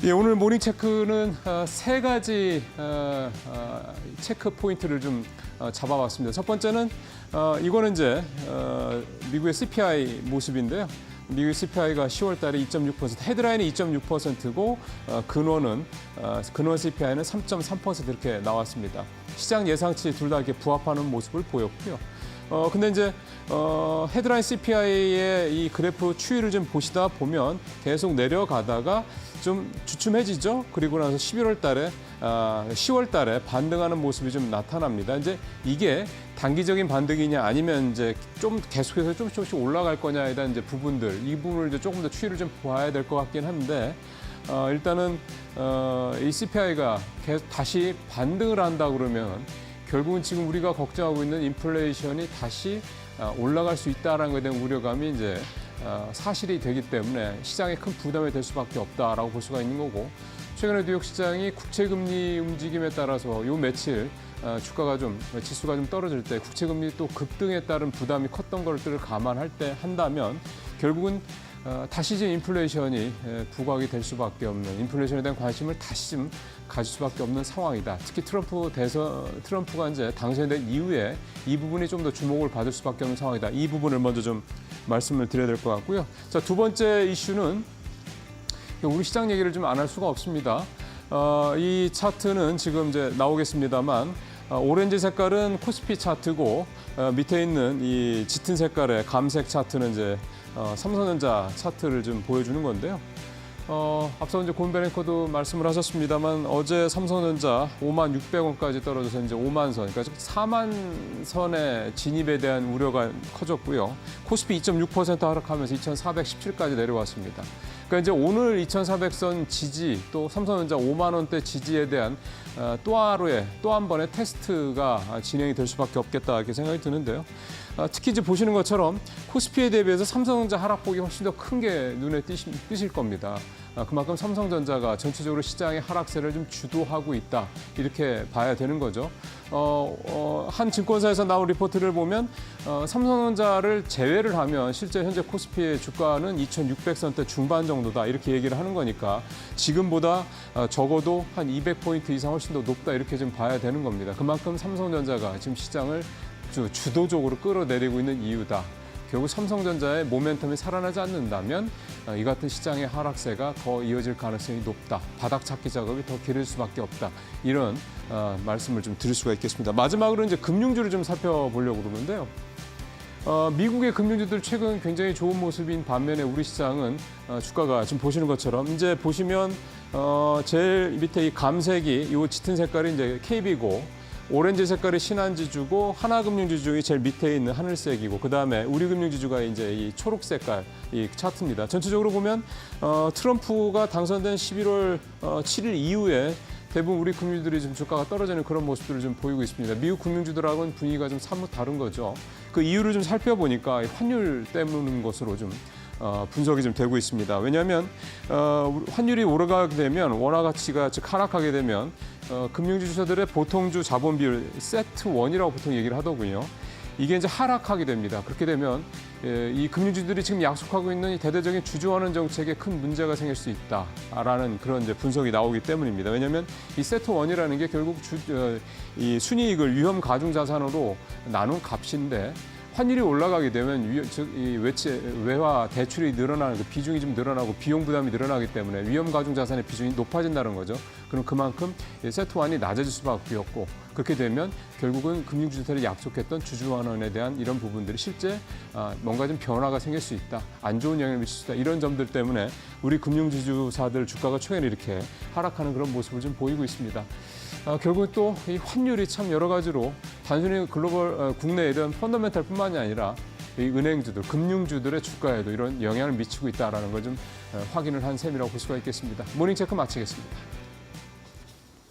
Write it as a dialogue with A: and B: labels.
A: 예, 오늘 모닝 체크는 세 가지 체크 포인트를 좀 잡아봤습니다. 첫 번째는 이거는 이제 미국의 CPI 모습인데요. 미국 CPI가 10월 달에 2.6%, 헤드라인이 2.6%고 근원 CPI는 3.3% 이렇게 나왔습니다. 시장 예상치 둘 다 이렇게 부합하는 모습을 보였고요. 근데 이제 헤드라인 CPI의 이 그래프 추이를 좀 보시다 보면 계속 내려가다가 좀 주춤해지죠. 그리고 나서 10월 달에 반등하는 모습이 좀 나타납니다. 이제 이게 단기적인 반등이냐 아니면 이제 좀 계속해서 조금씩 올라갈 거냐에 대한 이제 부분들, 이 부분을 이제 조금 더 추이를 좀 봐야 될 것 같긴 한데 일단은 이 CPI가 계속 다시 반등을 한다 그러면 결국은 지금 우리가 걱정하고 있는 인플레이션이 다시 올라갈 수 있다라는 것에 대한 우려감이 이제 사실이 되기 때문에 시장에 큰 부담이 될 수밖에 없다라고 볼 수가 있는 거고, 최근에 뉴욕 시장이 국채금리 움직임에 따라서 요 며칠 주가가 지수가 좀 떨어질 때 국채금리 또 급등에 따른 부담이 컸던 것들을 감안할 때 한다면 결국은 다시 좀 인플레이션이 부각이 될 수밖에 없는, 인플레이션에 대한 관심을 다시 좀 가질 수밖에 없는 상황이다. 특히 트럼프가 이제 당선된 이후에 이 부분이 좀 더 주목을 받을 수밖에 없는 상황이다. 이 부분을 먼저 좀 말씀을 드려야 될 것 같고요. 자, 두 번째 이슈는 우리 시장 얘기를 좀 안 할 수가 없습니다. 이 차트는 지금 이제 나오겠습니다만 오렌지 색깔은 코스피 차트고 밑에 있는 이 짙은 색깔의 감색 차트는 이제 삼성전자 차트를 좀 보여주는 건데요. 앞서 이제 곤 베랭커도 말씀을 하셨습니다만 어제 삼성전자 5만 600원까지 떨어져서 이제 5만 선, 그러니까 4만 선의 진입에 대한 우려가 커졌고요. 코스피 2.6% 하락하면서 2,417까지 내려왔습니다. 그러니까 이제 오늘 2,400선 지지, 또 삼성전자 5만 원대 지지에 대한 또 한 번의 테스트가 진행이 될 수밖에 없겠다 이렇게 생각이 드는데요. 특히 이제 보시는 것처럼 코스피에 대비해서 삼성전자 하락폭이 훨씬 더 큰 게 눈에 띄실 겁니다. 그만큼 삼성전자가 전체적으로 시장의 하락세를 좀 주도하고 있다 이렇게 봐야 되는 거죠. 한 증권사에서 나온 리포트를 보면 삼성전자를 제외를 하면 실제 현재 코스피의 주가는 2,600선대 중반 정도다 이렇게 얘기를 하는 거니까 지금보다 적어도 한 200포인트 이상 훨씬 더 높다 이렇게 좀 봐야 되는 겁니다. 그만큼 삼성전자가 지금 시장을 주도적으로 끌어내리고 있는 이유다. 결국 삼성전자의 모멘텀이 살아나지 않는다면 이 같은 시장의 하락세가 더 이어질 가능성이 높다. 바닥 찾기 작업이 더 길을 수밖에 없다. 이런 말씀을 좀 드릴 수가 있겠습니다. 마지막으로 이제 금융주를 좀 살펴보려고 그러는데요. 미국의 금융주들 최근 굉장히 좋은 모습인 반면에 우리 시장은 주가가 지금 보시는 것처럼 이제 보시면 제일 밑에 이 감색이 이 짙은 색깔이 이제 KB고 오렌지 색깔이 신한지주고 하나금융지주 제일 밑에 있는 하늘색이고 그다음에 우리금융지주가 이제 이 초록 색깔 이 차트입니다. 전체적으로 보면 트럼프가 당선된 11월 7일 이후에 대부분 우리 금융주들이 좀 주가가 떨어지는 그런 모습들을 좀 보이고 있습니다. 미국 금융주들하고는 분위기가 좀 사뭇 다른 거죠. 그 이유를 좀 살펴보니까 환율 때문인 것으로 좀 분석이 좀 되고 있습니다. 왜냐하면 환율이 오르가게 되면 원화 가치가 즉 하락하게 되면 금융주주들의 보통주 자본 비율 세트 1이라고 보통 얘기를 하더군요. 이게 이제 하락하게 됩니다. 그렇게 되면 이 금융주들이 지금 약속하고 있는 이 대대적인 주주환원 정책에 큰 문제가 생길 수 있다라는 그런 이제 분석이 나오기 때문입니다. 왜냐하면 이 세트 1이라는 게 결국 이 순이익을 위험 가중 자산으로 나눈 값인데 환율이 올라가게 되면 이 외화 대출이 늘어나는 그 비중이 좀 늘어나고 비용 부담이 늘어나기 때문에 위험 가중 자산의 비중이 높아진다는 거죠. 그럼 그만큼 세트환이 낮아질 수밖에 없고 그렇게 되면 결국은 금융주주들이 약속했던 주주환원에 대한 이런 부분들이 실제 뭔가 좀 변화가 생길 수 있다. 안 좋은 영향을 미칠 수 있다. 이런 점들 때문에 우리 금융주주사들 주가가 최근에 이렇게 하락하는 그런 모습을 좀 보이고 있습니다. 결국 또 이 환율이 참 여러 가지로 단순히 국내에 이런 펀더멘탈뿐만이 아니라 이 은행주들, 금융주들의 주가에도 이런 영향을 미치고 있다는 걸 좀 확인을 한 셈이라고 볼 수가 있겠습니다. 모닝체크 마치겠습니다.